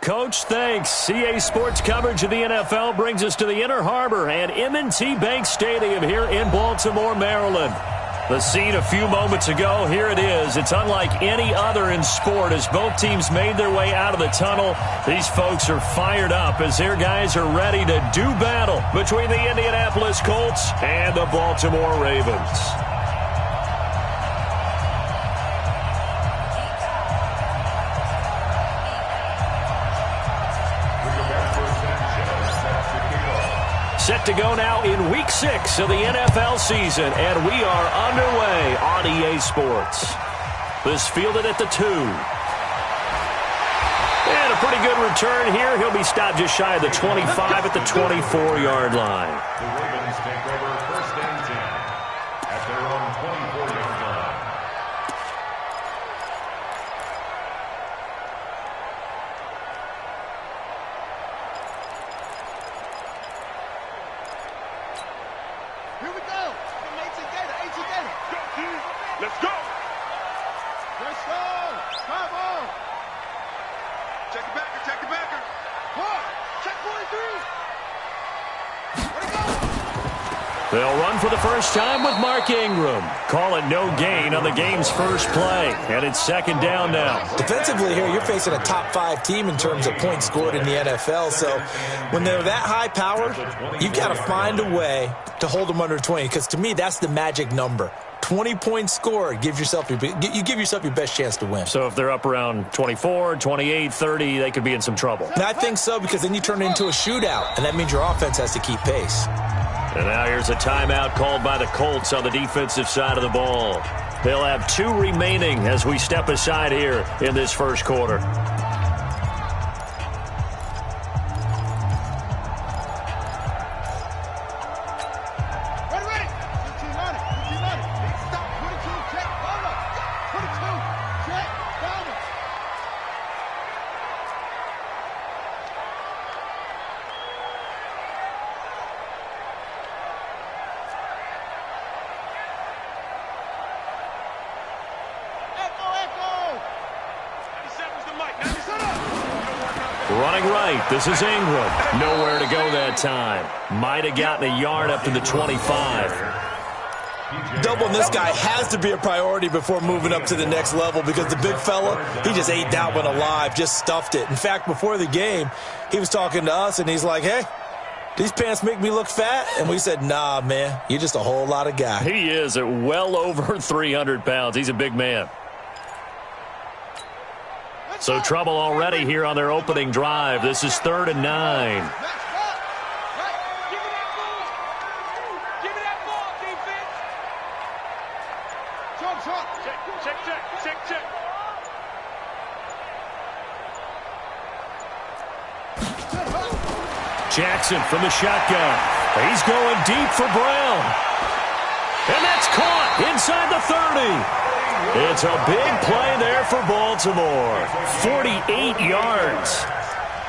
Coach, thanks. CA Sports coverage of the NFL brings us to the Inner Harbor and M&T Bank Stadium here in Baltimore, Maryland. The scene a few moments ago, here it is. It's unlike any other in sport as both teams made their way out of the tunnel. These folks are fired up as their guys are ready to do battle between the Indianapolis Colts and the Baltimore Ravens. Set to go now in Week 6 of the NFL season, and we are underway on EA Sports. This fielded at the 2. And a pretty good return here. He'll be stopped just shy of the 25 at the 24-yard line. The Ravens take over 1st and 10 at their own 24-yard line. Here we go. 18 Gator. Go, team. Let's go. Let's go. Come on. Check the backer. What? Check 43. Where'd it go? They'll run for the first time with Mark Ingram. Call it no gain on the game's first play. And it's 2nd down now. Defensively here, you're facing a top 5 team in terms of points scored in the NFL. So when they're that high powered, you've got to find a way to hold them under 20. Because to me, that's the magic number. 20 points scored, you give yourself your best chance to win. So if they're up around 24, 28, 30, they could be in some trouble. And I think so, because then you turn it into a shootout, and that means your offense has to keep pace. And now here's a timeout called by the Colts on the defensive side of the ball. They'll have 2 remaining as we step aside here in this first quarter. Ready. 15 on it. Big stop. 22. Check. Down. 22. Check. Down. Echo. 97's the mic. 97. Running right, this is Ingram. Nowhere to go that time. Might have gotten a yard up to the 25. Doubling this guy has to be a priority before moving up to the next level, because the big fella, he just ate that one alive, just stuffed it. In fact, before the game, he was talking to us, and he's like, hey, these pants make me look fat? And we said, nah, man, you're just a whole lot of guy. He is at well over 300 pounds. He's a big man. So trouble already here on their opening drive. This is 3rd and 9. Check. Jackson from the shotgun. He's going deep for Brown. And that's caught inside the 30. It's a big play there for Baltimore. 48 yards.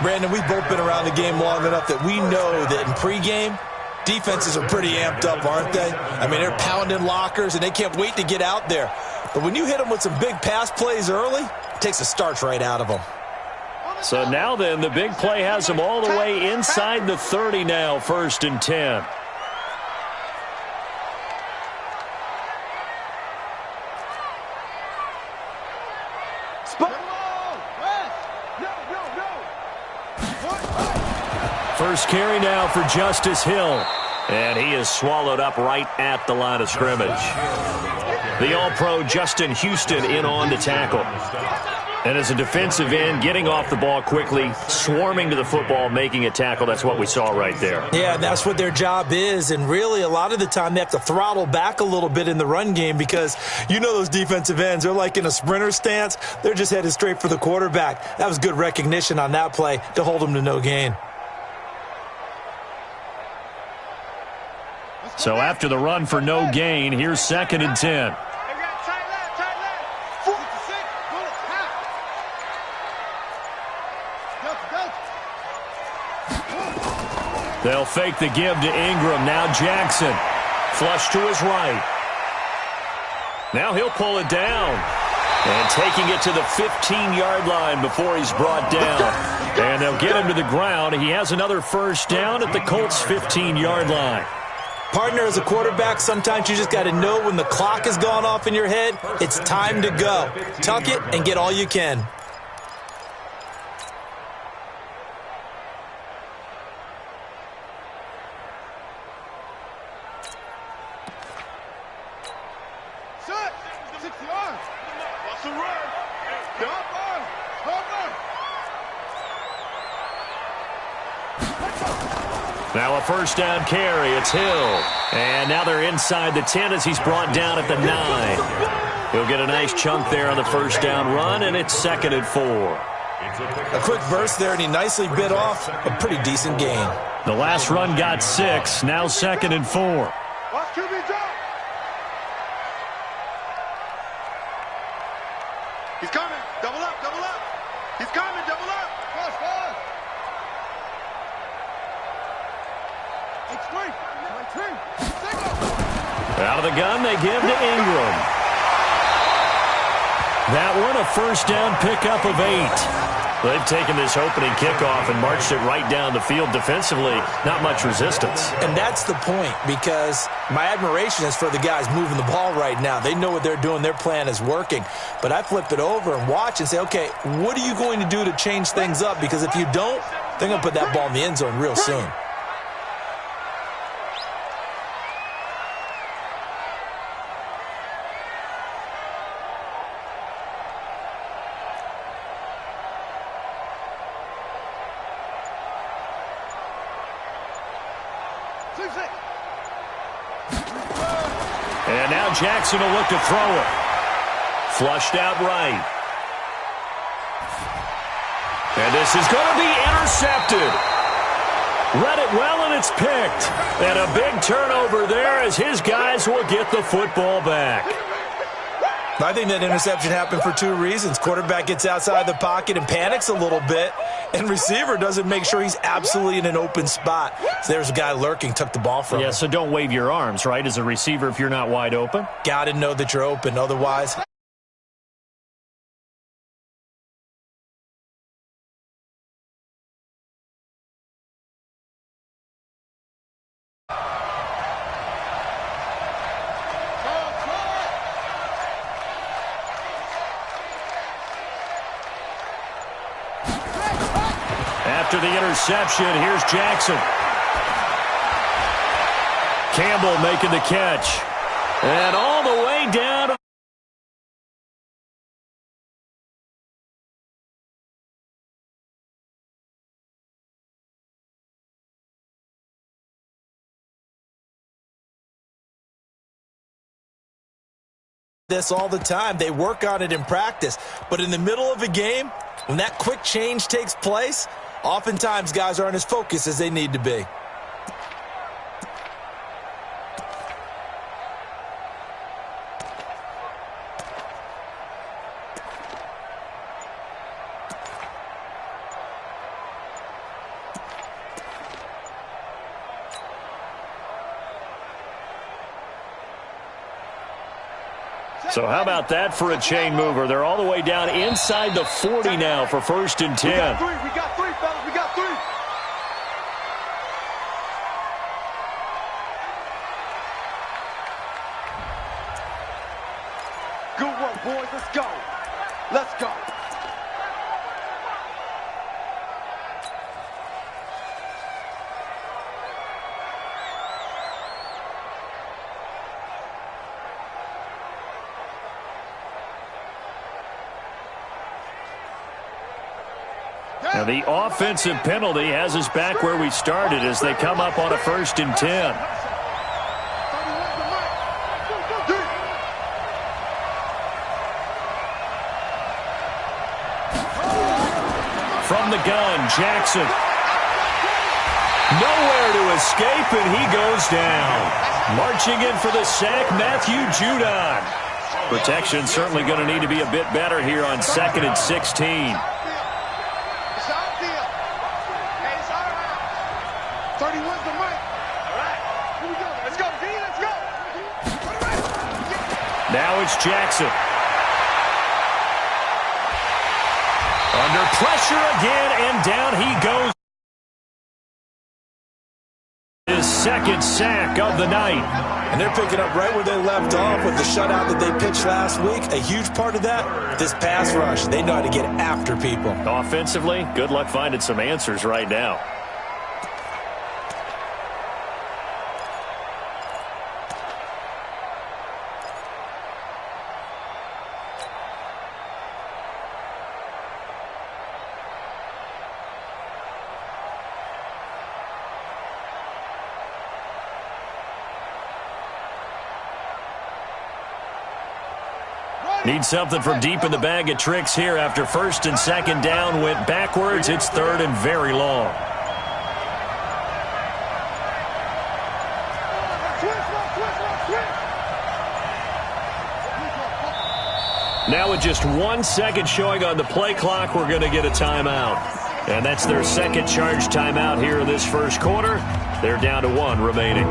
Brandon, we've both been around the game long enough that we know that in pregame, defenses are pretty amped up, aren't they? I mean, they're pounding lockers, and they can't wait to get out there. But when you hit them with some big pass plays early, it takes the starch right out of them. So now then, the big play has them all the way inside the 30 now, 1st and 10. First carry now for Justice Hill. And he is swallowed up right at the line of scrimmage. The All-Pro Justin Houston in on the tackle. And as a defensive end, getting off the ball quickly, swarming to the football, making a tackle, that's what we saw right there. Yeah, that's what their job is. And really, a lot of the time, they have to throttle back a little bit in the run game, because you know those defensive ends, they're like in a sprinter stance. They're just headed straight for the quarterback. That was good recognition on that play to hold them to no gain. So after the run for no gain, here's 2nd and 10. They'll fake the give to Ingram. Now Jackson. Flush to his right. Now he'll pull it down. And taking it to the 15-yard line before he's brought down. And they'll get him to the ground. He has another first down at the Colts' 15-yard line. Partner, as a quarterback, sometimes you just got to know when the clock has gone off in your head, it's time to go. Tuck it and get all you can. Set. 60 yards. What's the run? Now a first down carry. It's Hill. And now they're inside the 10 as he's brought down at the 9. He'll get a nice chunk there on the first down run, and it's 2nd and 4. A quick burst there, and he nicely bit off a pretty decent gain. The last run got 6. Now 2nd and 4. Watch QB drop. He's coming. Double up, double up. He's coming, double up. Cross, cross. X3. Out of the gun, they give to Ingram. That one, a first down pickup of 8. They've taken this opening kickoff and marched it right down the field defensively. Not much resistance. And that's the point, because my admiration is for the guys moving the ball right now. They know what they're doing. Their plan is working. But I flip it over and watch and say, okay, what are you going to do to change things up? Because if you don't, they're going to put that ball in the end zone real soon. And now Jackson will look to throw it. Flushed out right. And this is going to be intercepted. Read it well, and it's picked. And a big turnover there as his guys will get the football back. I think that interception happened for 2 reasons. Quarterback gets outside the pocket and panics a little bit, and receiver doesn't make sure he's absolutely in an open spot. So there's a guy lurking, took the ball from him. Yeah, so don't wave your arms, right, as a receiver if you're not wide open. Got to know that you're open, otherwise. After the interception, here's Jackson. Campbell making the catch. And all the way down. This all the time. They work on it in practice. But in the middle of a game, when that quick change takes place, oftentimes guys aren't as focused as they need to be. So how about that for a chain mover? They're all the way down inside the 40 now for 1st and 10. We got 3, fellas. We got 3. Good work, boys. Let's go. Let's go. Now the offensive penalty has us back where we started as they come up on a 1st and 10. From the gun, Jackson. Nowhere to escape, and he goes down. Marching in for the sack, Matthew Judon. Protection certainly going to need to be a bit better here on 2nd and 16. 31's the mic. All right. Here we go. Let's go, D. Let's go. Now it's Jackson. Under pressure again, and down he goes. His second sack of the night. And they're picking up right where they left off with the shutout that they pitched last week. A huge part of that, this pass rush. They know how to get after people. Offensively, good luck finding some answers right now. Need something from deep in the bag of tricks here after first and second down went backwards. It's third and very long. Now with just 1 second showing on the play clock, we're going to get a timeout. And that's their second charge timeout here in this first quarter. They're down to 1 remaining.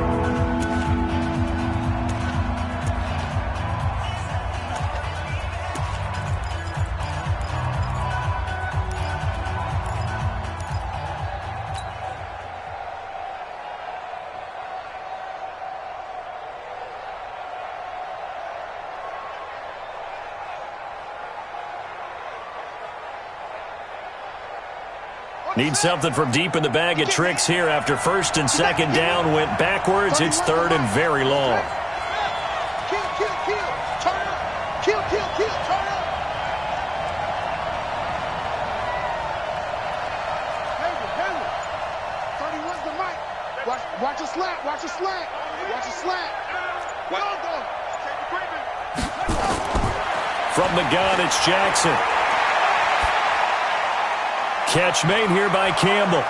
Need something from deep in the bag of tricks here after first and second down went backwards. It's third and very long. Kill, kill, kill. Turn up. Kill, kill, kill. Turn up. Hayward. 31's the mic. Watch a slant. Watch a slant. Watch a slant. From the gun, it's Jackson. Catch made here by Campbell.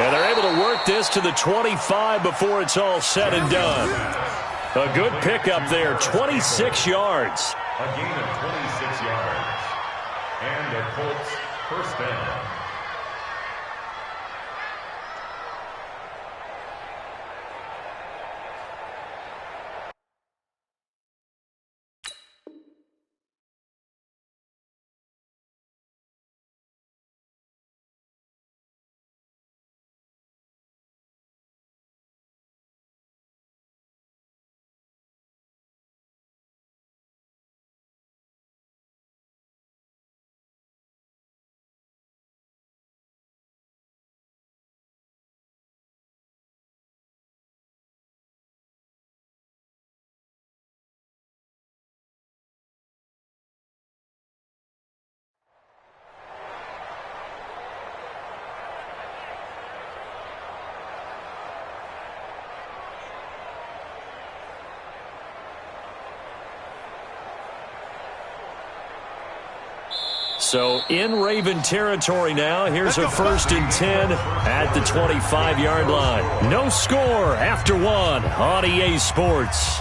And they're able to work this to the 25 before it's all said and done. A good pickup there, 26 yards. A gain of 26 yards. And the Colts first down. So in Raven territory now. Here's a first and 10 at the 25-yard line. No score after 1 on EA Sports.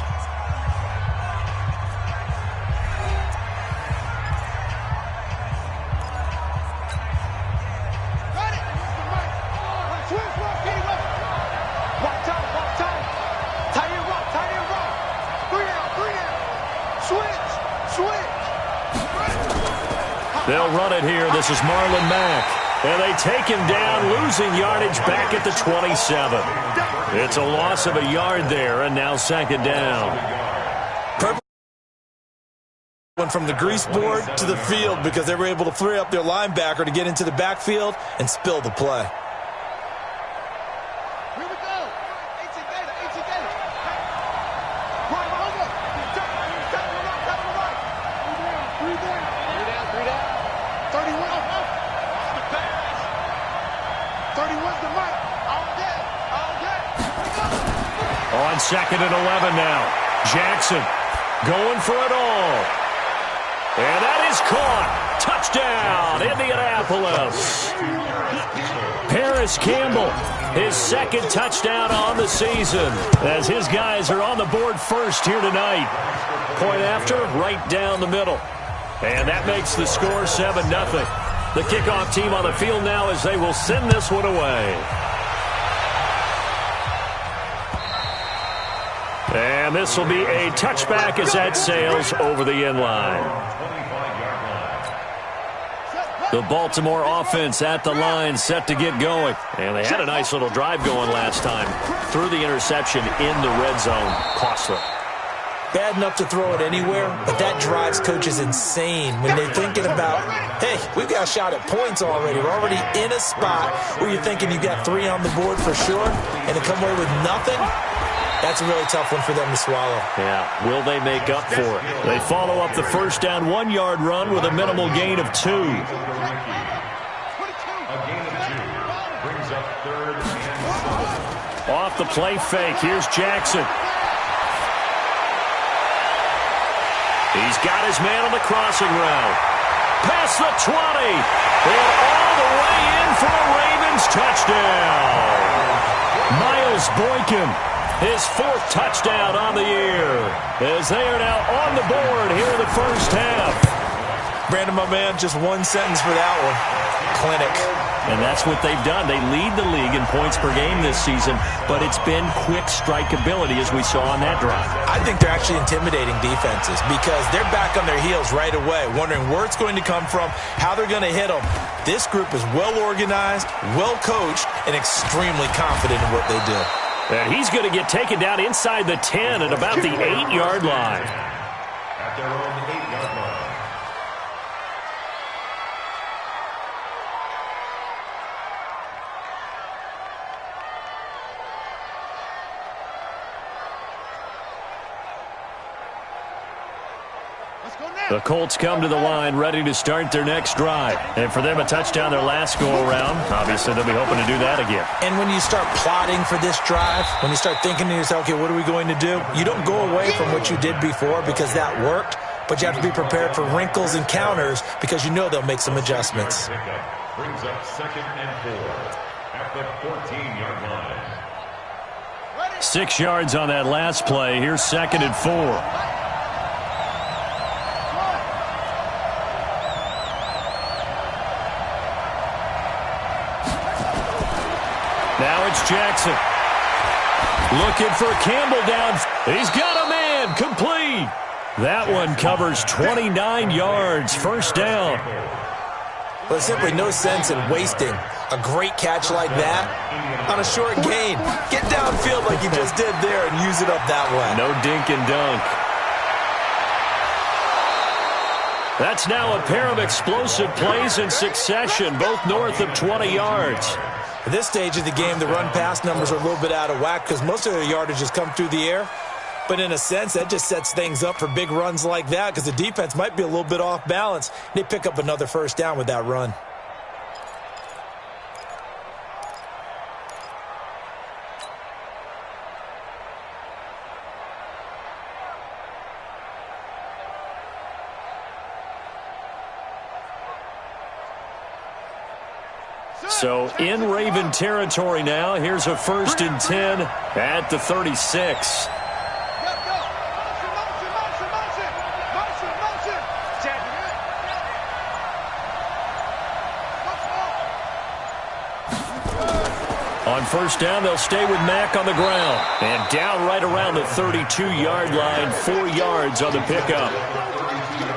They'll run it here. This is Marlon Mack. And they take him down, losing yardage back at the 27. It's a loss of a yard there, and now second down. Went from the grease board to the field because they were able to free up their linebacker to get into the backfield and spill the play. Here we go. 18 Gator. Three down. 31. 31's the mic. All day. On second and 11 now. Jackson going for it all. And that is caught. Touchdown, Indianapolis. Paris Campbell, his second touchdown on the season, as his guys are on the board first here tonight. Point after, right down the middle. And that makes the score 7-0. The kickoff team on the field now as they will send this one away. And this will be a touchback as that sails over the end line. The Baltimore offense at the line, set to get going. And they had a nice little drive going last time. Threw the interception in the red zone. Costly. Bad enough to throw it anywhere, but that drives coaches insane when they're thinking about, hey, we've got a shot at points already. We're already in a spot where you're thinking you got 3 on the board for sure, and to come away with nothing, that's a really tough one for them to swallow. Yeah, will they make up for it? They follow up the first down 1-yard run with a minimal gain of 2. A gain of 2 brings up 3rd and 7. Off the play fake, here's Jackson. He's got his man on the crossing route. Past the 20. And all the way in for a Ravens touchdown. Miles Boykin, his 4th touchdown on the year, as they are now on the board here in the first half. Brandon, my man, just one sentence for that one. Clinic. And that's what they've done. They lead the league in points per game this season, but it's been quick strike ability as we saw on that drive. I think they're actually intimidating defenses because they're back on their heels right away, wondering where it's going to come from, how they're going to hit them. This group is well organized, well coached, and extremely confident in what they do. And he's going to get taken down inside the 10 at about the 8-yard line. At their own 8-yard line. The Colts come to the line ready to start their next drive. And for them, a touchdown their last go-around. Obviously, they'll be hoping to do that again. And when you start plotting for this drive, when you start thinking to yourself, okay, what are we going to do? You don't go away from what you did before because that worked, but you have to be prepared for wrinkles and counters because you know they'll make some adjustments. Brings up 2nd and 4 at the 14-yard line. 6 yards on that last play. Here's 2nd and 4. Now it's Jackson. Looking for Campbell down. He's got a man. Complete. That one covers 29 yards. First down. Well, there's simply no sense in wasting a great catch like that on a short gain. Get downfield like you just did there and use it up that way. No dink and dunk. That's now a pair of explosive plays in succession, both north of 20 yards. At this stage of the game, the run-pass numbers are a little bit out of whack because most of their yardage has come through the air. But in a sense, that just sets things up for big runs like that because the defense might be a little bit off balance. They pick up another first down with that run. So in Raven territory now. Here's a 1st and 10 at the 36. On first down, they'll stay with Mack on the ground. And down right around the 32-yard line, 4 yards on the pickup.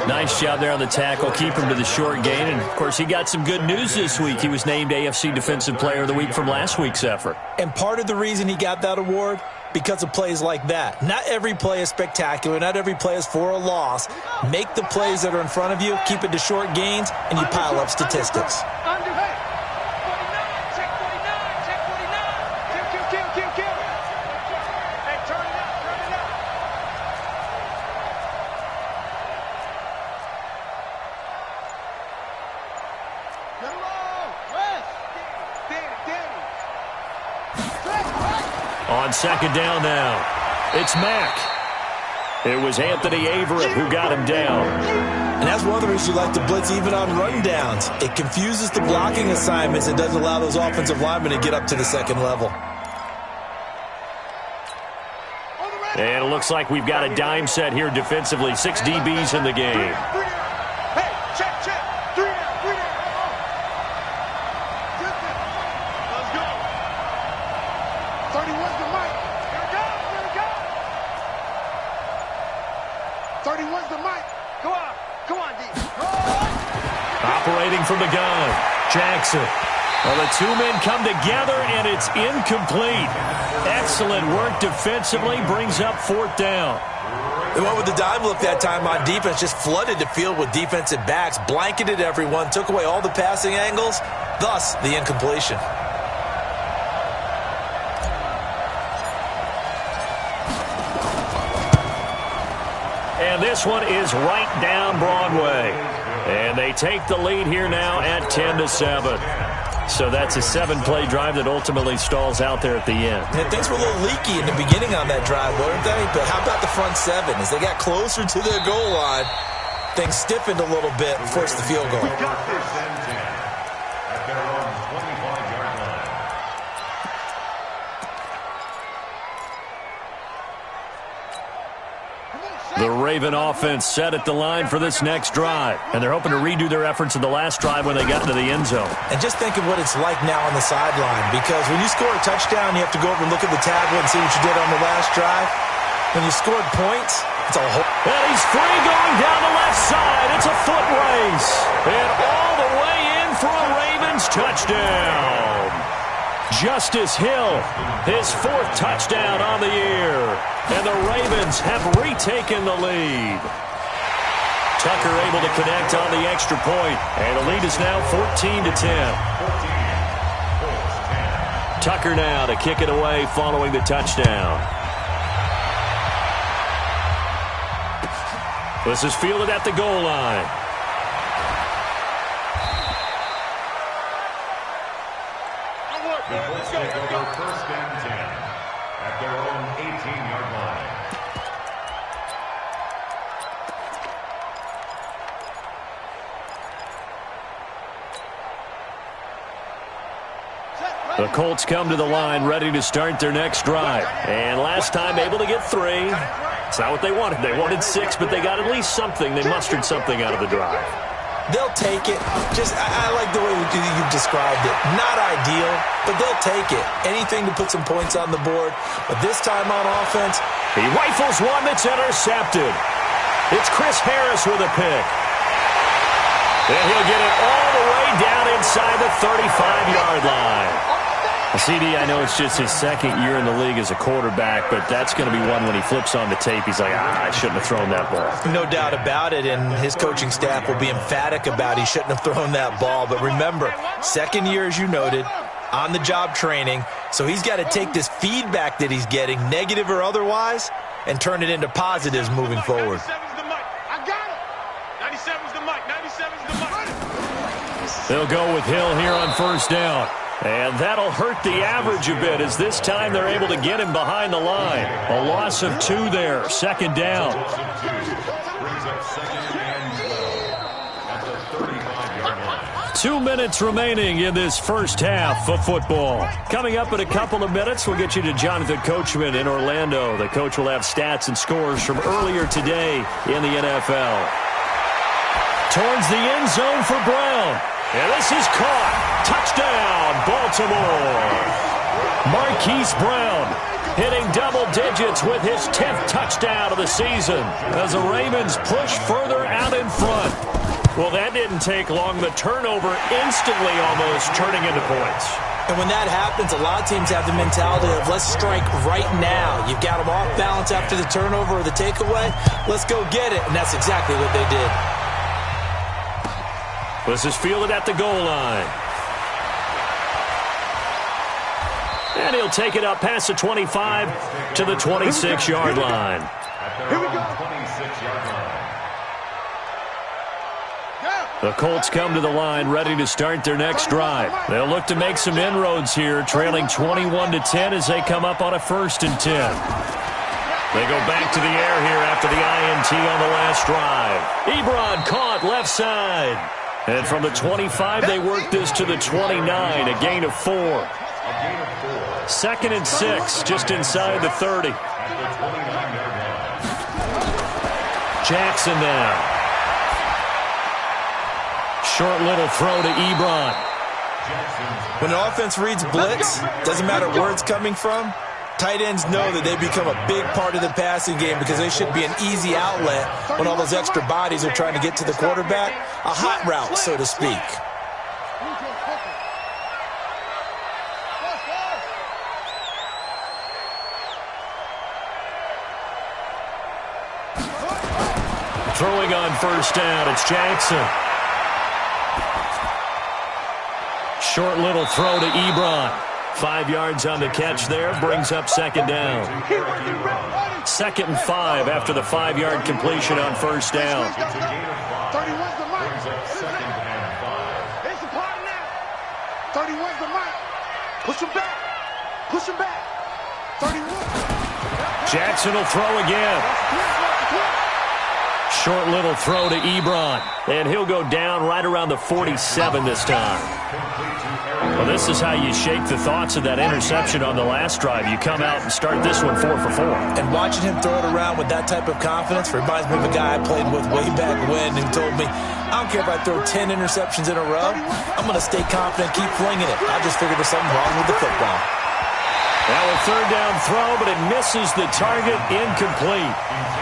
Nice job there on the tackle. Keep him to the short gain. And, of course, he got some good news this week. He was named AFC Defensive Player of the Week from last week's effort. And part of the reason he got that award, because of plays like that. Not every play is spectacular. Not every play is for a loss. Make the plays that are in front of you, keep it to short gains, and you pile up statistics. On second down now, it's Mack. It was Anthony Averett who got him down. And that's one of the reasons you like to blitz even on rundowns. It confuses the blocking assignments. It doesn't allow those offensive linemen to get up to the second level. And it looks like we've got a dime set here defensively. 6 DBs in the game. separating from the gun. Jackson. Well, the two men come together, and it's incomplete. Excellent work defensively, brings up 4th down. They went with the dive look that time on defense, just flooded the field with defensive backs, blanketed everyone, took away all the passing angles, thus the incompletion. And this one is right down Broadway. And they take the lead here now at 10-7. So that's a 7-play drive that ultimately stalls out there at the end. And things were a little leaky in the beginning on that drive, weren't they? But how about the front 7? As they got closer to their goal line, things stiffened a little bit, forced the field goal. At their own 25-yard line. The Raven offense set at the line for this next drive. And they're hoping to redo their efforts in the last drive when they got into the end zone. And just think of what it's like now on the sideline. Because when you score a touchdown, you have to go over and look at the tablet and see what you did on the last drive. When you scored points, it's a whole... And he's free going down the left side. It's a foot race. And all the way in for a Ravens touchdown. Justice Hill, his 4th touchdown on the year. And the Ravens have retaken the lead. Tucker able to connect on the extra point. And the lead is now 14-10. Tucker now to kick it away following the touchdown. This is fielded at the goal line. The Colts take over 1st and 10 at their own 18-yard line. The Colts come to the line ready to start their next drive. And last time able to get 3. It's not what they wanted. They wanted 6, but they got at least something. They mustered something out of the drive. They'll take it. I like the way you described it. Not ideal, but they'll take it. Anything to put some points on the board. But this time on offense, he rifles one that's intercepted. It's Chris Harris with a pick. And he'll get it all the way down inside the 35-yard line. CD, I know it's just his 2nd year in the league as a quarterback, but that's going to be one when he flips on the tape, he's like, I shouldn't have thrown that ball. No doubt about it, and his coaching staff will be emphatic about he shouldn't have thrown that ball. But remember, 2nd year, as you noted, on-the-job training, so he's got to take this feedback that he's getting, negative or otherwise, and turn it into positives moving forward. 97's the mic. I got it. 97's the mic. 97's the mic. They'll go with Hill here on 1st down. And that'll hurt the average a bit as this time they're able to get him behind the line. A loss of 2 there. 2nd down. Brings up 2nd and 12 at the 35-yard line. 2 minutes remaining in this first half of football. Coming up in a couple of minutes, we'll get you to Jonathan Coachman in Orlando. The coach will have stats and scores from earlier today in the NFL. Towards the end zone for Brown. And this is caught. Touchdown, Baltimore. Marquise Brown hitting double digits with his 10th touchdown of the season as the Ravens push further out in front. Well, that didn't take long. The turnover instantly almost turning into points. And when that happens, a lot of teams have the mentality of let's strike right now. You've got them off balance after the turnover or the takeaway. Let's go get it. And that's exactly what they did. This is fielded at the goal line. And he'll take it up past the 25 to the 26-yard line. Here we go. 26-yard line. The Colts come to the line ready to start their next drive. They'll look to make some inroads here, trailing 21-10 as they come up on a 1st and 10. They go back to the air here after the INT on the last drive. Ebron caught left side. And from the 25, they work this to the 29, a gain of 4. 2nd and 6, just inside the 30. Jackson now. Short little throw to Ebron. When an offense reads blitz, doesn't matter where it's coming from, Tight ends know that they become a big part of the passing game because they should be an easy outlet when all those extra bodies are trying to get to the quarterback. A hot route, so to speak. Throwing on first down, it's Jackson. Short little throw to Ebron. 5 yards on the catch there, brings up second down. 2nd and 5 after the 5-yard completion on first down. 31's the mic. 31's the mic. Push him back. Push him back. 31. Jackson will throw again. Short little throw to Ebron. And he'll go down right around the 47 this time. Well, this is how you shake the thoughts of that interception on the last drive. You come out and start this one 4 for 4. And watching him throw it around with that type of confidence reminds me of a guy I played with way back when who told me, I don't care if I throw 10 interceptions in a row, I'm going to stay confident, keep flinging it. I just figured there's something wrong with the football. Now a third down throw, but it misses the target, incomplete.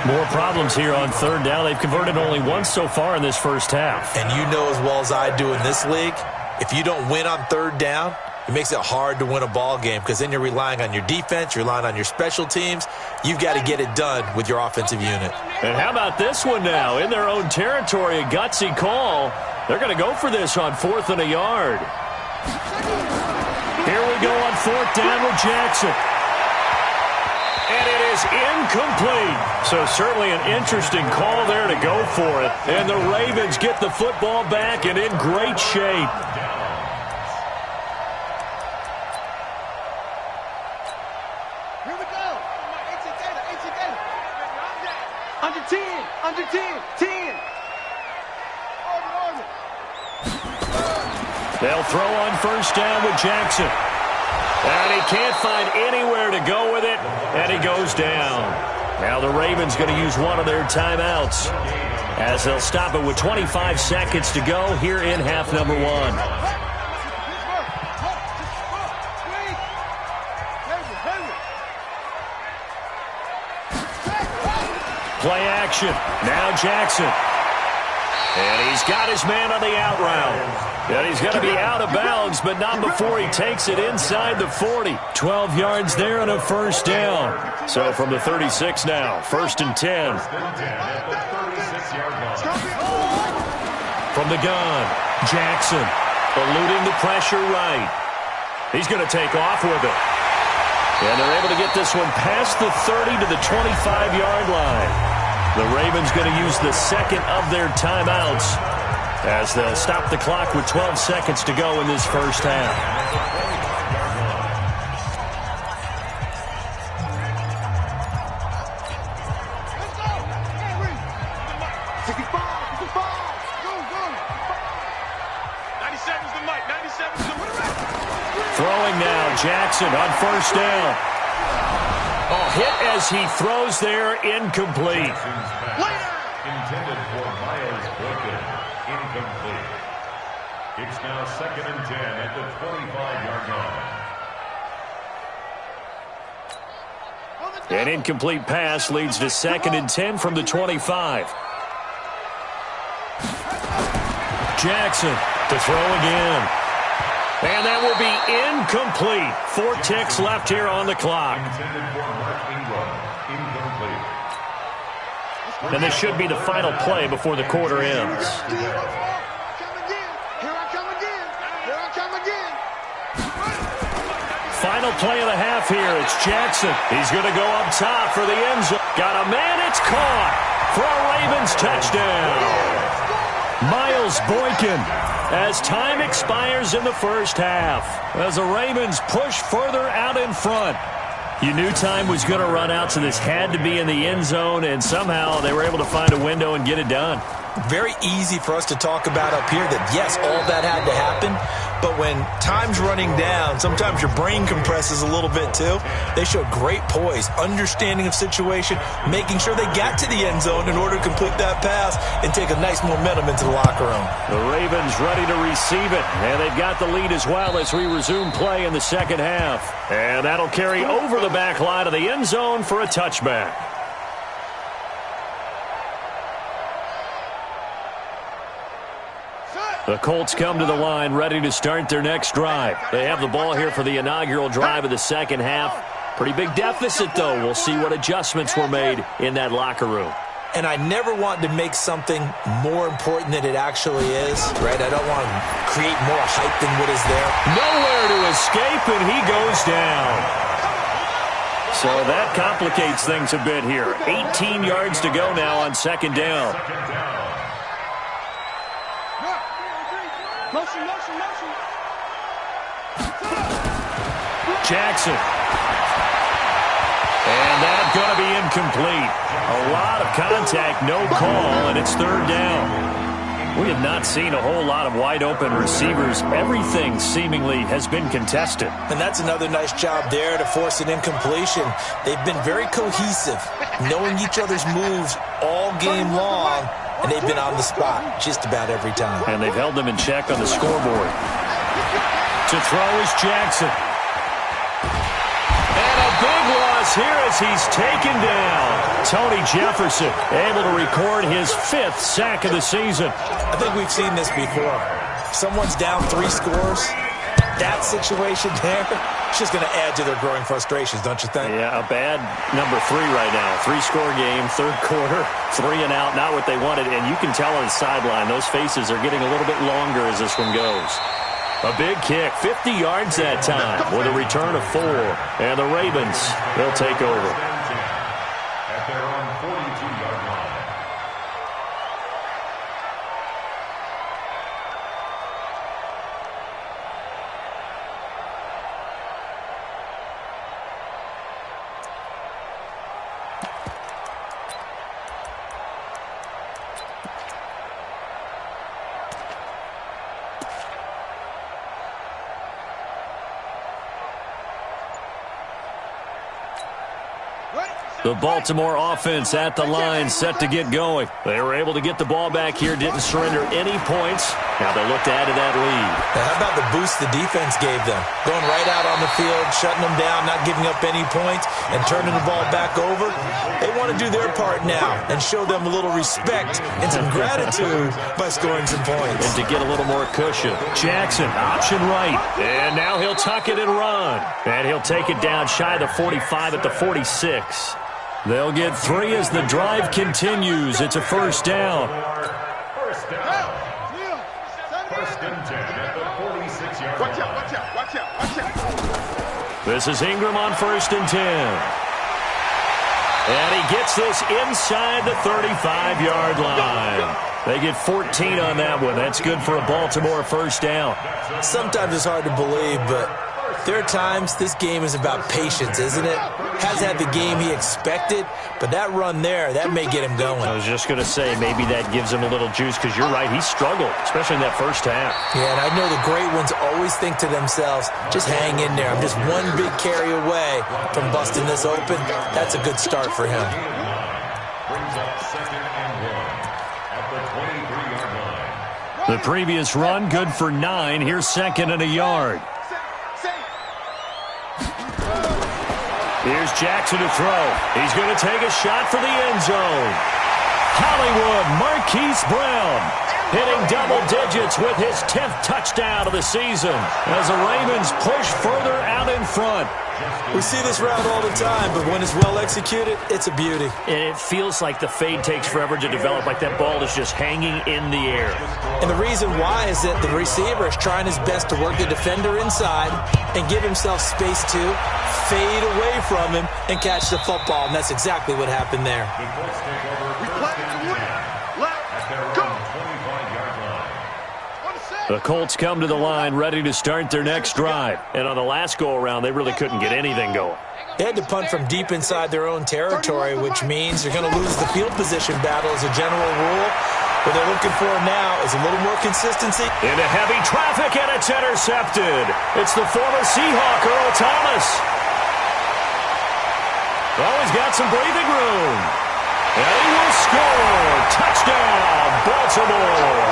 More problems here on third down. They've converted only once so far in this first half. And you know as well as I do in this league, if you don't win on third down, it makes it hard to win a ball game because then you're relying on your defense, you're relying on your special teams. You've got to get it done with your offensive unit. And how about this one now? In their own territory, a gutsy call. They're going to go for this on 4th and a yard. Here we go on 4th down with Jackson. And it is incomplete. So certainly an interesting call there to go for it. And the Ravens get the football back and in great shape. Here we go. Under 10. Under 10. 10. They'll throw on first down with Jackson. And he can't find anywhere to go with it, and he goes down. Now the Ravens going to use one of their timeouts as they'll stop it with 25 seconds to go here in half number 1. Play action. Now Jackson. And he's got his man on the out route. And he's going to be out of bounds, but not before he takes it inside the 40. 12 yards there and a first down. So from the 36 now, 1st and 10. From the gun, Jackson eluding the pressure right. He's going to take off with it. And they're able to get this one past the 30 to the 25-yard line. The Ravens going to use the second of their timeouts as they'll stop the clock with 12 seconds to go in this first half. Throwing now, Jackson on first down. Oh, hit as he throws there, incomplete. Intended for Miles Boykin, incomplete. It's now 2nd and 10 at the 25-yard line. An incomplete pass leads to 2nd and 10 from the 25. Jackson to throw again. And that will be incomplete. 4 ticks left here on the clock. And this should be the final play before the quarter ends. Final play of the half here. It's Jackson. He's going to go up top for the end zone. Got a man. It's caught for a Ravens touchdown. Miles Boykin as time expires in the first half. As the Ravens push further out in front. You knew time was going to run out, so this had to be in the end zone, and somehow they were able to find a window and get it done. Very easy for us to talk about up here that, yes, all that had to happen, But when time's running down, sometimes your brain compresses a little bit too. They showed great poise, understanding of situation, making sure they got to the end zone in order to complete that pass and take a nice momentum into the locker room. The Ravens ready to receive it, and they've got the lead as well as we resume play in the second half. And that'll carry over the back line of the end zone for a touchback. The Colts come to the line ready to start their next drive. They have the ball here for the inaugural drive of the second half. Pretty big deficit, though. We'll see what adjustments were made in that locker room. And I never want to make something more important than it actually is, right? I don't want to create more hype than what is there. Nowhere to escape, and he goes down. So that complicates things a bit here. 18 yards to go now on second down. Motion, motion, motion. Jackson. And that's going to be incomplete. A lot of contact, no call, and it's third down. We have not seen a whole lot of wide-open receivers. Everything seemingly has been contested. And that's another nice job there to force an incompletion. They've been very cohesive, knowing each other's moves all game long, and they've been on the spot just about every time. And they've held them in check on the scoreboard. To throw is Jackson. And a big loss here as he's taken down. Tony Jefferson able to record his 5th sack of the season. I think we've seen this before. Someone's down 3 scores. That situation there, it's just going to add to their growing frustrations, don't you think? Yeah, a bad number 3 right now. 3-score game, third quarter, 3 and out, not what they wanted. And you can tell on the sideline, those faces are getting a little bit longer as this one goes. A big kick, 50 yards that time with a return of 4. And the Ravens, they'll take over. At their own 42-yard line. The Baltimore offense at the line, set to get going. They were able to get the ball back here, didn't surrender any points. Now they look to add to that lead. Now how about the boost the defense gave them? Going right out on the field, shutting them down, not giving up any points, and turning the ball back over. They want to do their part now and show them a little respect and some gratitude by scoring some points. And to get a little more cushion. Jackson, option right. And now he'll tuck it and run. And he'll take it down shy of the 45 at the 46. They'll get 3 as the drive continues. It's a first down. First down. First and 10 at the 46-yard line. Watch out, watch out, watch out, watch out. This is Ingram on first and 10. And he gets this inside the 35-yard line. They get 14 on that one. That's good for a Baltimore first down. Sometimes it's hard to believe, but there are times this game is about patience, isn't it? Has had the game he expected, but that run there, that may get him going. I was just going to say, maybe that gives him a little juice, because you're right, he struggled, especially in that first half. Yeah, and I know the great ones always think to themselves, just hang in there. I'm just one big carry away from busting this open. That's a good start for him. Brings up second and 1 at the 23-yard line. The previous run, good for 9. Here's second and a yard. Here's Jackson to throw. He's going to take a shot for the end zone. Hollywood Marquise Brown hitting double digits with his 10th touchdown of the season as the Ravens push further out in front. We see this route all the time, but when it's well executed, it's a beauty. And it feels like the fade takes forever to develop, like that ball is just hanging in the air. And the reason why is that the receiver is trying his best to work the defender inside and give himself space to fade away from him and catch the football, and that's exactly what happened there. The Colts take over first and 10 at their own 25-yard line. The Colts come to the line ready to start their next drive. And on the last go-around, they really couldn't get anything going. They had to punt from deep inside their own territory, which means they're going to lose the field position battle as a general rule. What they're looking for now is a little more consistency. Into heavy traffic, and it's intercepted. It's the former Seahawk, Earl Thomas. Oh, he's got some breathing room. And he will score. Touchdown, Baltimore.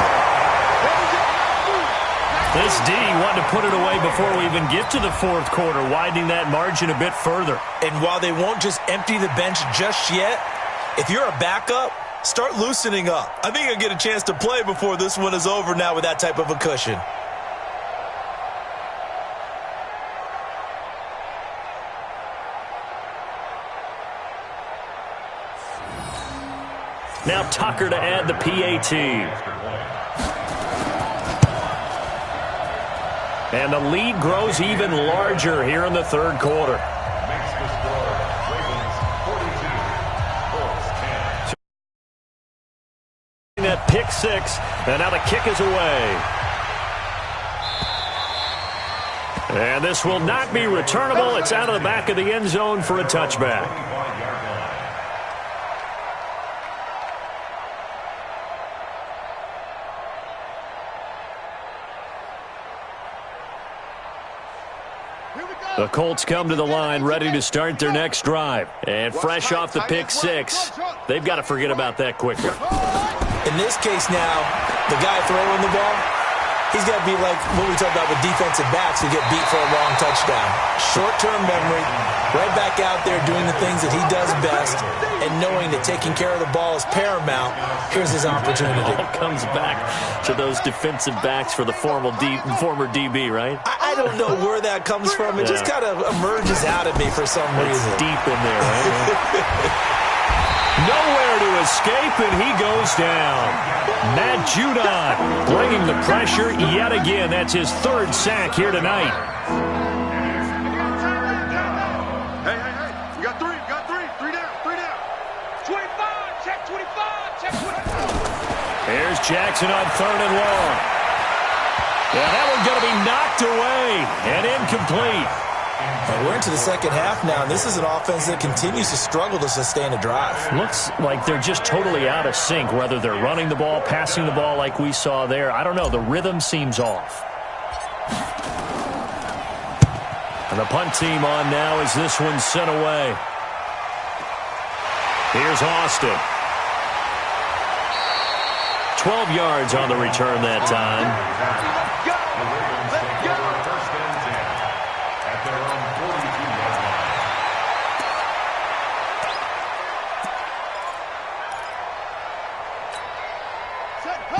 This D wanted to put it away before we even get to the fourth quarter, widening that margin a bit further. And while they won't just empty the bench just yet, if you're a backup, start loosening up. I think you'll get a chance to play before this one is over now with that type of a cushion. Now Tucker to add the PAT. And the lead grows even larger here in the third quarter. That pick six, and now the kick is away. And this will not be returnable. It's out of the back of the end zone for a touchback. The Colts come to the line ready to start their next drive. And fresh off the pick six, they've got to forget about that quickly. In this case now, the guy throwing the ball, he's got to be like what we talk about with defensive backs who get beat for a long touchdown. Short-term memory, right back out there doing the things that he does best, and knowing that taking care of the ball is paramount. Here's his opportunity. It all comes back to those defensive backs for the former DB, right? I don't know where that comes from. It just kind of emerges out of me for some reason. It's deep in there, right? Nowhere to escape, and he goes down. Matt Judon bringing the pressure yet again. That's his third sack here tonight. Hey. You got three. Three down. 25, check 25, check 25. Here's Jackson on third and long. Yeah, that one's going to be knocked away and incomplete. We're into the second half now, and this is an offense that continues to struggle to sustain a drive. Looks like they're just totally out of sync, whether they're running the ball, passing the ball like we saw there. I don't know. The rhythm seems off. And the punt team on now as this one's sent away. Here's Austin. 12 yards on the return that time.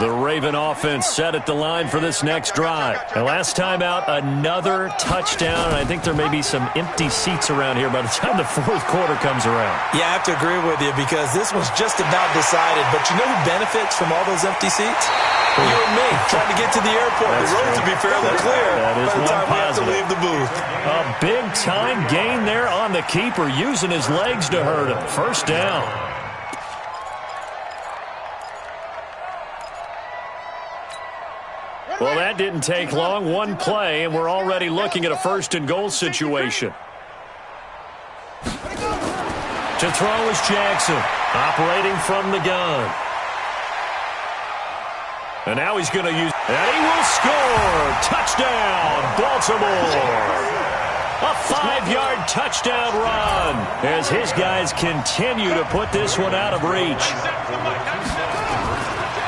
The Raven offense set at the line for this next drive. And last time out, another touchdown. And I think there may be some empty seats around here by the time the fourth quarter comes around. Yeah, I have to agree with you because this one's just about decided. But you know who benefits from all those empty seats? You and me, trying to get to the airport. The roads will be fairly clear by the time we have to leave the booth. A big-time gain there on the keeper, using his legs to hurt him. First down. Well, that didn't take long. One play, and we're already looking at a first-and-goal situation. To throw is Jackson, operating from the gun. And now he's going to use... And he will score! Touchdown, Baltimore! A 5-yard touchdown run as his guys continue to put this one out of reach.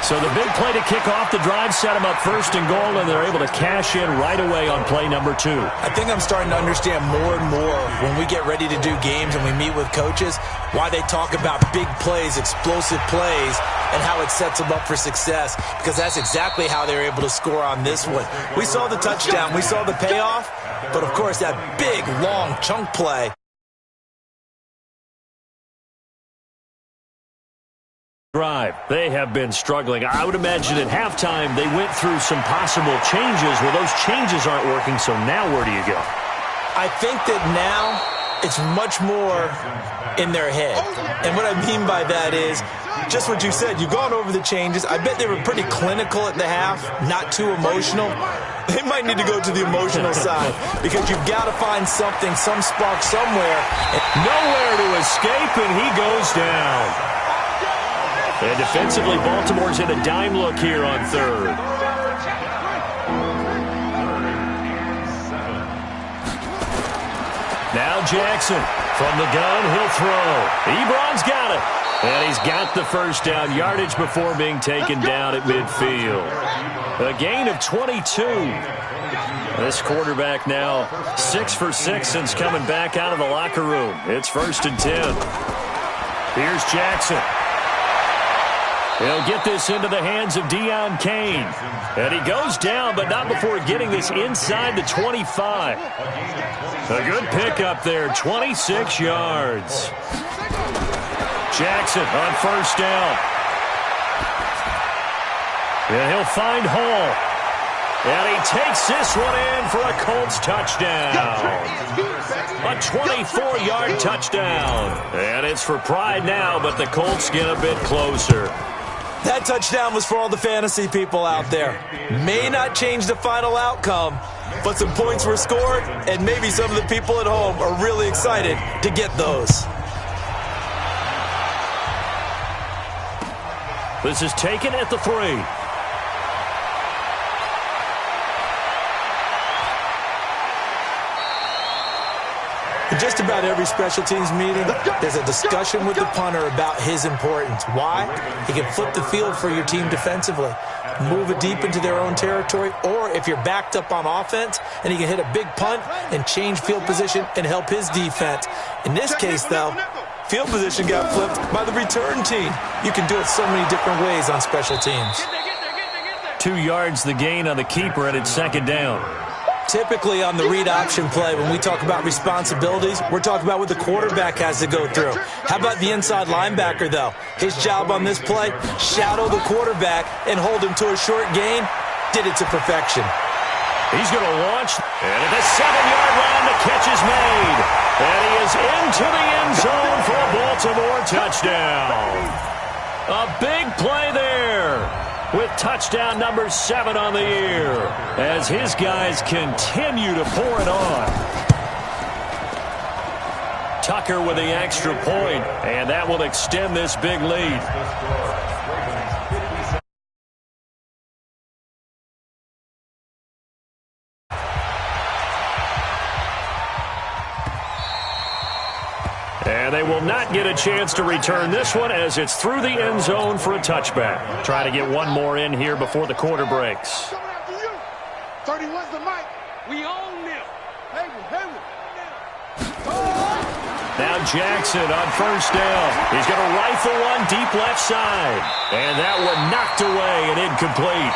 So the big play to kick off the drive set them up first and goal, and they're able to cash in right away on play number 2. I think I'm starting to understand more and more when we get ready to do games and we meet with coaches why they talk about big plays, explosive plays, and how it sets them up for success, because that's exactly how they were able to score on this one. We saw the touchdown. We saw the payoff, but, of course, that big, long chunk play. Drive. They have been struggling. I would imagine at halftime they went through some possible changes. Well, those changes aren't working, so now where do you go? I think that now it's much more in their head. And what I mean by that is just what you said. You've gone over the changes. I bet they were pretty clinical at the half, not too emotional. They might need to go to the emotional side because you've got to find something, some spark somewhere. Nowhere to escape, and he goes down. And defensively, Baltimore's in a dime look here on third. Now Jackson from the gun, he'll throw. Ebron's got it. And he's got the first down, yardage before being taken down at midfield. A gain of 22. This quarterback now 6 for 6 since coming back out of the locker room. It's 1st and 10. Here's Jackson. He'll get this into the hands of Deion Kane. And he goes down, but not before getting this inside the 25. A good pickup there, 26 yards. Jackson on 1st down. And he'll find Hall. And he takes this one in for a Colts touchdown. A 24-yard touchdown. And it's for pride now, but the Colts get a bit closer. That touchdown was for all the fantasy people out there. May not change the final outcome, but some points were scored, and maybe some of the people at home are really excited to get those. This is taken at the 3. In just about every special teams meeting, there's a discussion with the punter about his importance. Why? He can flip the field for your team defensively, move it deep into their own territory, or if you're backed up on offense, and he can hit a big punt and change field position and help his defense. In this case, though, field position got flipped by the return team. You can do it so many different ways on special teams. 2 yards the gain on the keeper, and it's 2nd down. Typically on the read option play, when we talk about responsibilities, we're talking about what the quarterback has to go through. How about the inside linebacker, though? His job on this play, shadow the quarterback and hold him to a short gain. Did it to perfection. He's going to launch, and at the 7-yard line, the catch is made. And he is into the end zone for a Baltimore touchdown. A big play there, with touchdown number 7 on the year, as his guys continue to pour it on. Tucker with the extra point, and that will extend this big lead. And they will not get a chance to return this one as it's through the end zone for a touchback. Trying to get one more in here before the quarter breaks. 31's the mic. We own them. Now Jackson on 1st down. He's going to rifle one deep left side. And that one knocked away and incomplete.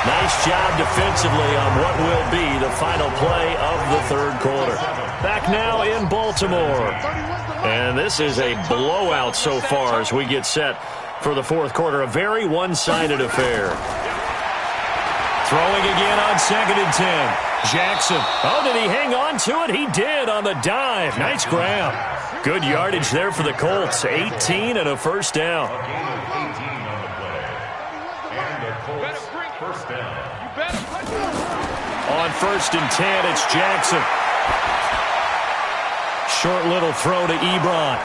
Nice job defensively on what will be the final play of the 3rd quarter. Back now in Baltimore. And this is a blowout so far as we get set for the 4th quarter. A very one-sided affair. Throwing again on 2nd and 10. Jackson. Oh, did he hang on to it? He did on the dive. Nice grab. Good yardage there for the Colts. 18 and a 1st down. On 1st and 10, it's Jackson. Short little throw to Ebron.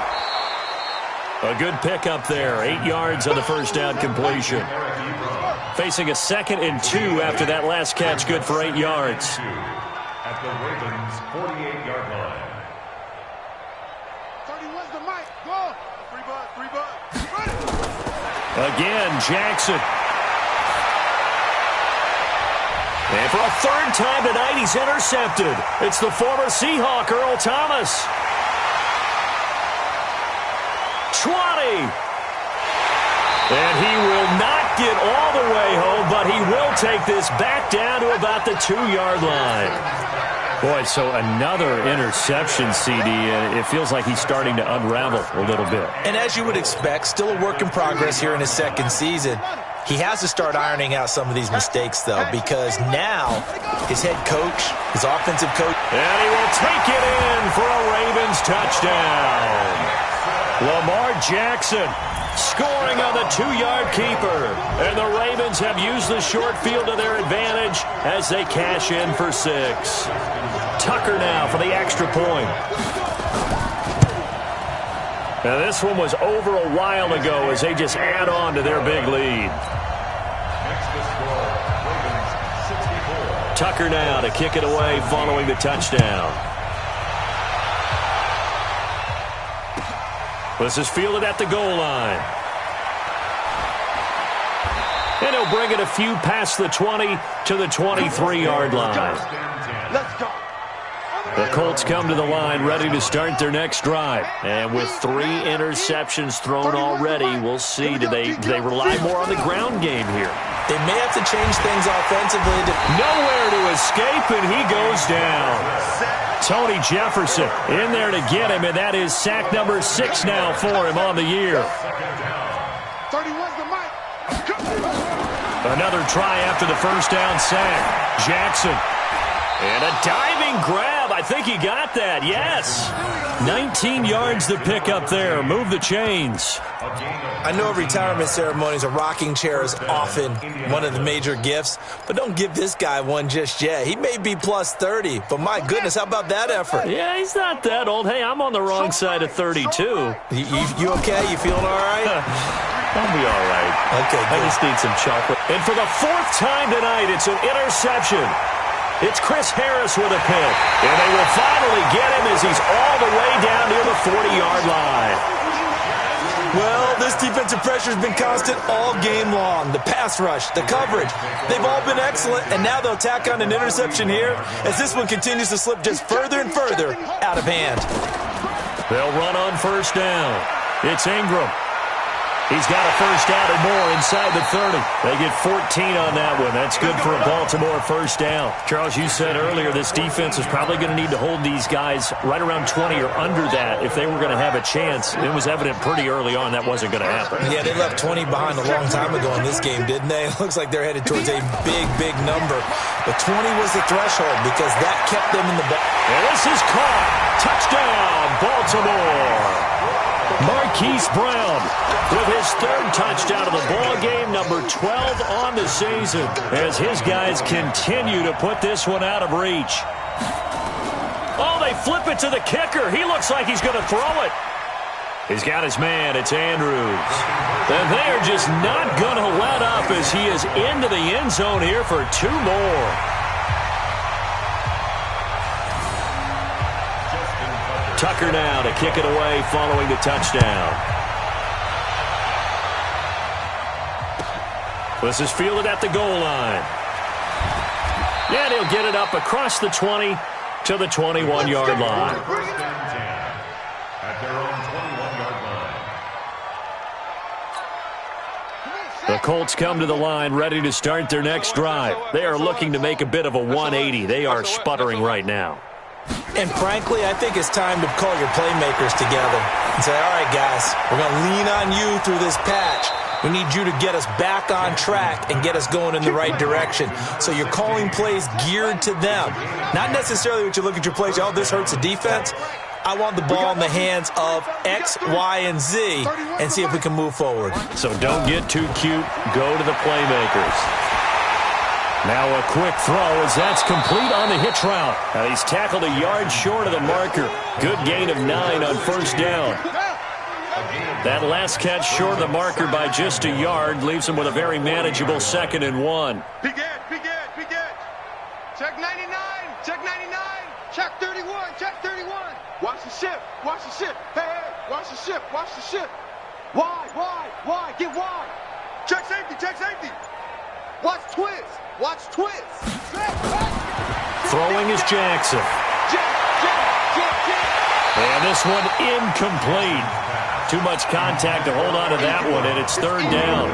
A good pickup there. 8 yards on the 1st down completion. Facing a 2nd and 2 after that last catch. Good for 8 yards. At the Ravens' 48-yard line. 31's the mic. Go. 3 bucks. Again, Jackson. And for a 3rd time tonight, he's intercepted. It's the former Seahawk, Earl Thomas. 20. And he will not get all the way home, but he will take this back down to about the 2-yard line. Boy, so another interception, CD, and it feels like he's starting to unravel a little bit. And as you would expect, still a work in progress here in his 2nd season. He has to start ironing out some of these mistakes, though, because now his head coach, his offensive coach. And he will take it in for a Ravens touchdown. Lamar Jackson scoring on the 2-yard keeper. And the Ravens have used the short field to their advantage as they cash in for 6. Tucker now for the extra point. Now, this one was over a while ago as they just add on to their big lead. Next to score, Ravens 64. Tucker now to kick it away following the touchdown. This is fielded at the goal line. And he'll bring it a few past the 20 to the 23-yard line. Let's go. The Colts come to the line ready to start their next drive. And with 3 interceptions thrown already, we'll see. Do they rely more on the ground game here? They may have to change things offensively. Nowhere to escape, and he goes down. Tony Jefferson in there to get him, and that is sack number 6 now for him on the year. 31's the mic. Another try after the first down sack. Jackson. And a diving grab. I think he got that. Yes. 19 yards to pick up there. Move the chains. I know retirement ceremonies, a rocking chair is often one of the major gifts, but don't give this guy one just yet. He may be plus 30, but my goodness, how about that effort? Yeah, he's not that old. Hey, I'm on the wrong side of 32. You okay? You feeling all right? I'll be all right. Okay, I good. just need some chocolate. And for the 4th time tonight, it's an interception. It's Chris Harris with a pick. And they will finally get him as he's all the way down near the 40-yard line. Well, this defensive pressure has been constant all game long. The pass rush, the coverage, they've all been excellent, and now they'll tack on an interception here as this one continues to slip just further and further out of hand. They'll run on first down. It's Ingram. He's got a first down and more inside the 30. They get 14 on that one. That's good for a Baltimore first down. Charles, you said earlier this defense is probably going to need to hold these guys right around 20 or under that if they were going to have a chance. It was evident pretty early on that wasn't going to happen. Yeah, they left 20 behind a long time ago in this game, didn't they? It looks like they're headed towards a big, big number. But 20 was the threshold because that kept them in the ball. And this is caught. Touchdown, Baltimore. Marquise Brown with his 3rd touchdown of the ball game, number 12 on the season, as his guys continue to put this one out of reach. Oh, they flip it to the kicker. He looks like he's going to throw it. He's got his man. It's Andrews. And they are just not going to let up as he is into the end zone here for 2 more. Tucker now to kick it away following the touchdown. This is fielded at the goal line. And he'll get it up across the 20 to the 21-yard line. At their own 21-yard line. The Colts come to the line ready to start their next drive. They are looking to make a bit of a 180. They are sputtering right now. And frankly, I think it's time to call your playmakers together and say, all right, guys, we're going to lean on you through this patch. We need you to get us back on track and get us going in the right direction. So you're calling plays geared to them. Not necessarily what you look at your plays, oh, this hurts the defense. I want the ball in the hands of X, Y, and Z and see if we can move forward. So don't get too cute. Go to the playmakers. Now a quick throw as that's complete on the hitch route. Now he's tackled a yard short of the marker. Good gain of 9 on first down. That last catch short of the marker by just a yard leaves him with a very manageable 2nd and 1. Big Ed. Check 99. Check 99. Check 31. Check 31. Watch the ship. Hey, watch the ship. Why? Get wide. Check safety. Watch twist. Throwing is Jackson. And this one incomplete. Too much contact to hold on to that one, and it's 3rd down.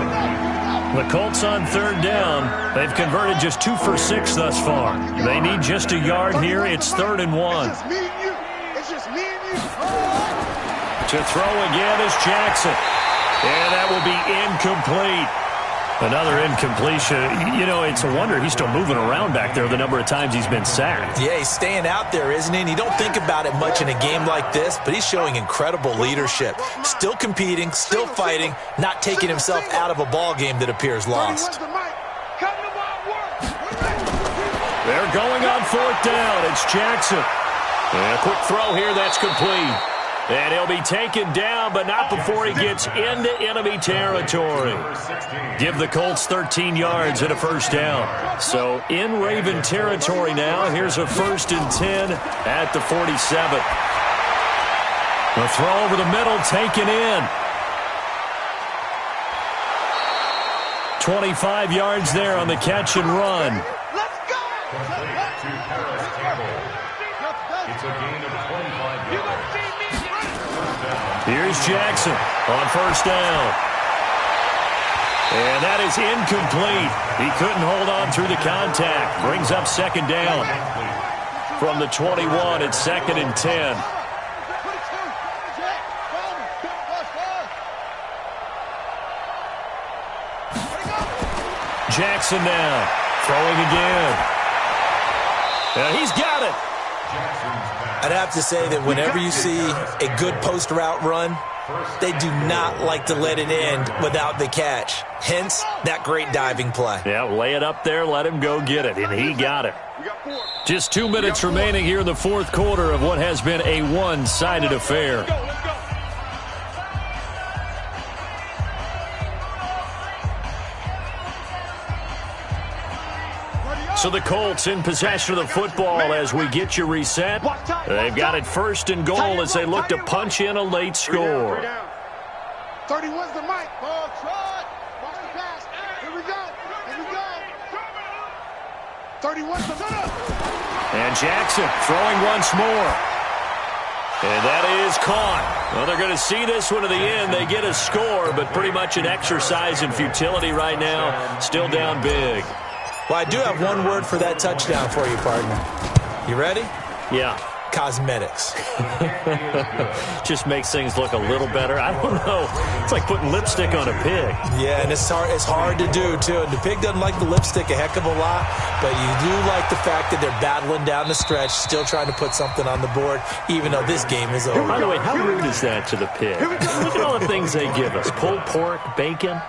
The Colts on 3rd down. They've converted just 2 for 6 thus far. They need just a yard here. It's 3rd and 1. It's just me and you. To throw again is Jackson. And that will be incomplete. Another incompletion. You know, it's a wonder he's still moving around back there the number of times he's been sacked. Yeah, he's staying out there, isn't he? And you don't think about it much in a game like this, but he's showing incredible leadership. Still competing, still fighting, not taking himself out of a ball game that appears lost. They're going on 4th down. It's Jackson. And a quick throw here, that's complete. And he'll be taken down, but not before he gets into enemy territory. Give the Colts 13 yards and a first down. So in Raven territory now. Here's a 1st and 10 at the 47. The throw over the middle, taken in. 25 yards there on the catch and run. Let's go! It's a gain of 25 yards. Here's Jackson on 1st down. And that is incomplete. He couldn't hold on through the contact. Brings up 2nd down. From the 21, it's 2nd and 10. Jackson now, throwing again. And he's got it. I'd have to say that whenever you see a good post route run, they do not like to let it end without the catch. Hence, that great diving play. Yeah, lay it up there, let him go get it, and he got it. Just 2 minutes remaining here in the 4th quarter of what has been a one-sided affair. So the Colts in possession of the football as we get you reset. They've got it 1st and goal as they look to punch in a late score. 31's the mic. Ball trot. Watch the pass. Here we go. Here we go. 31's the middle. And Jackson throwing once more. And that is caught. Well, they're going to see this one to the end. They get a score, but pretty much an exercise in futility right now. Still down big. Well, I do have one word for that touchdown for you, partner. You ready? Yeah. Cosmetics. Just makes things look a little better. I don't know. It's like putting lipstick on a pig. Yeah, and it's hard to do, too. And the pig doesn't like the lipstick a heck of a lot, but you do like the fact that they're battling down the stretch, still trying to put something on the board, even though this game is over. By the way, how rude is that to the pig? Look at all the things they give us. Pulled pork, bacon.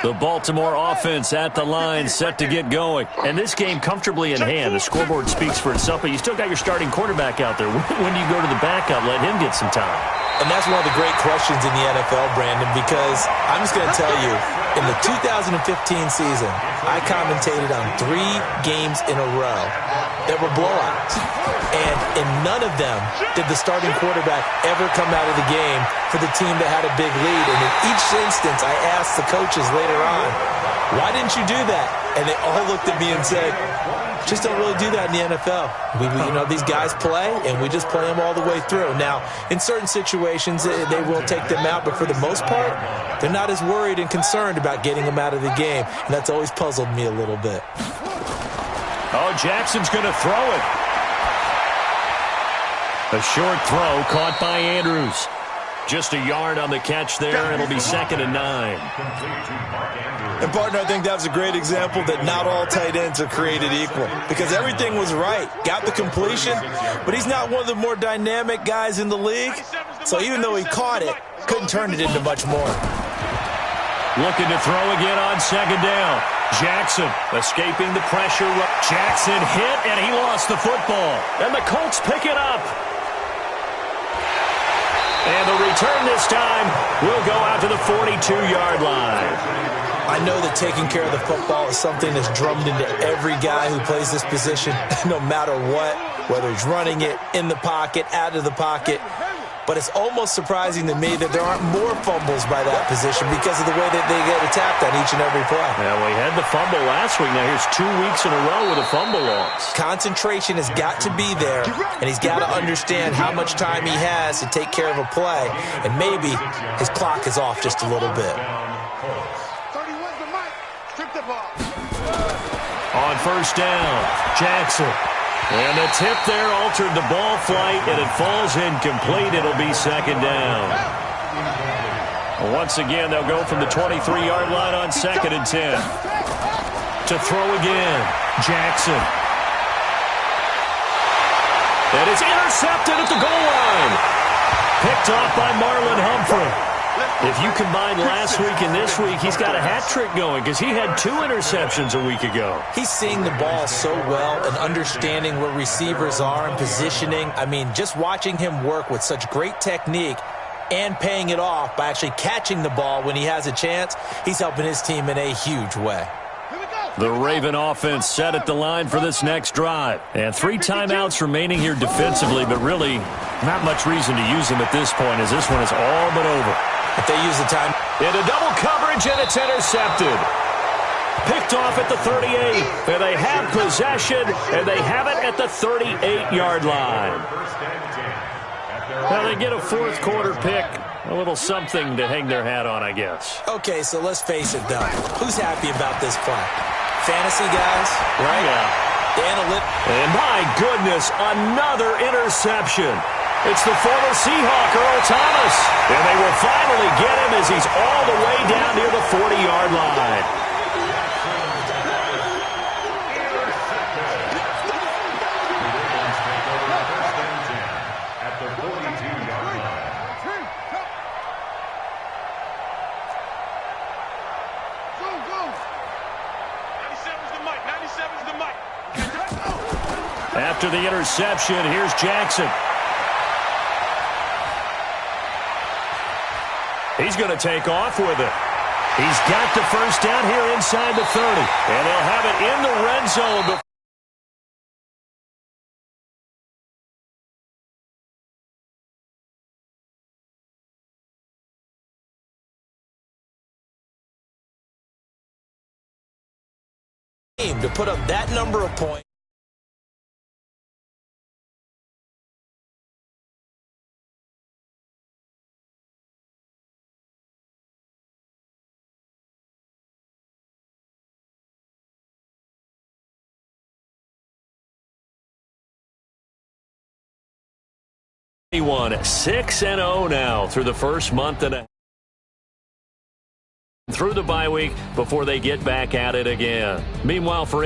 The Baltimore offense at the line, set to get going. And this game comfortably in hand. The scoreboard speaks for itself, but you still got your starting quarterback out there. When do you go to the backup, let him get some time? And that's one of the great questions in the NFL, Brandon, because I'm just going to tell you, in the 2015 season, I commentated on 3 games in a row that were blowouts. And in none of them did the starting quarterback ever come out of the game for the team that had a big lead. And in each instance, I asked the coaches later on, why didn't you do that? And they all looked at me and said, just don't really do that in the NFL. These guys play, and we just play them all the way through. Now, in certain situations, they will take them out, but for the most part, they're not as worried and concerned about getting them out of the game, and that's always puzzled me a little bit. Oh, Jackson's going to throw it. A short throw caught by Andrews. Just a yard on the catch there. It'll be 2nd and 9. And, partner, I think that was a great example that not all tight ends are created equal because everything was right. Got the completion, but he's not one of the more dynamic guys in the league. So even though he caught it, couldn't turn it into much more. Looking to throw again on 2nd down. Jackson escaping the pressure. Jackson hit, and he lost the football. And the Colts pick it up. And the return this time will go out to the 42-yard line. I know that taking care of the football is something that's drummed into every guy who plays this position, no matter what, whether he's running it, in the pocket, out of the pocket. But it's almost surprising to me that there aren't more fumbles by that position because of the way that they get attacked on each and every play. Yeah, we had the fumble last week. Now here's 2 weeks in a row with a fumble loss. Concentration has got to be there, and he's got to understand how much time he has to take care of a play, and maybe his clock is off just a little bit. 31's the mic. Strip the ball. On 1st down, Jackson. And the tip there altered the ball flight, and it falls incomplete. It'll be 2nd down. Once again, they'll go from the 23-yard line on 2nd and 10. To throw again, Jackson. And it's intercepted at the goal line. Picked off by Marlon Humphrey. If you combine last week and this week, he's got a hat trick going because he had 2 interceptions a week ago. He's seeing the ball so well and understanding where receivers are and positioning. I mean, just watching him work with such great technique and paying it off by actually catching the ball when he has a chance, he's helping his team in a huge way. The Raven offense set at the line for this next drive. And 3 timeouts remaining here defensively, but really not much reason to use them at this point as this one is all but over. If they use the time. Into double coverage, and it's intercepted. Picked off at the 38. And they have possession, and they have it at the 38-yard line. Now they get a fourth-quarter pick. A little something to hang their hat on, I guess. Okay, so let's face it, Doug. Who's happy about this play? Fantasy guys, right? Yeah. The analytics. And my goodness, another interception. It's the former Seahawk, Earl Thomas. And they will finally get him as he's all the way down near the 40-yard line. After the interception, here's Jackson. He's going to take off with it. He's got the first down here inside the 30. And they'll have it in the red zone. To put up that number of points. He won 6-0 now through the first month and through the bye week before they get back at it again. Meanwhile, for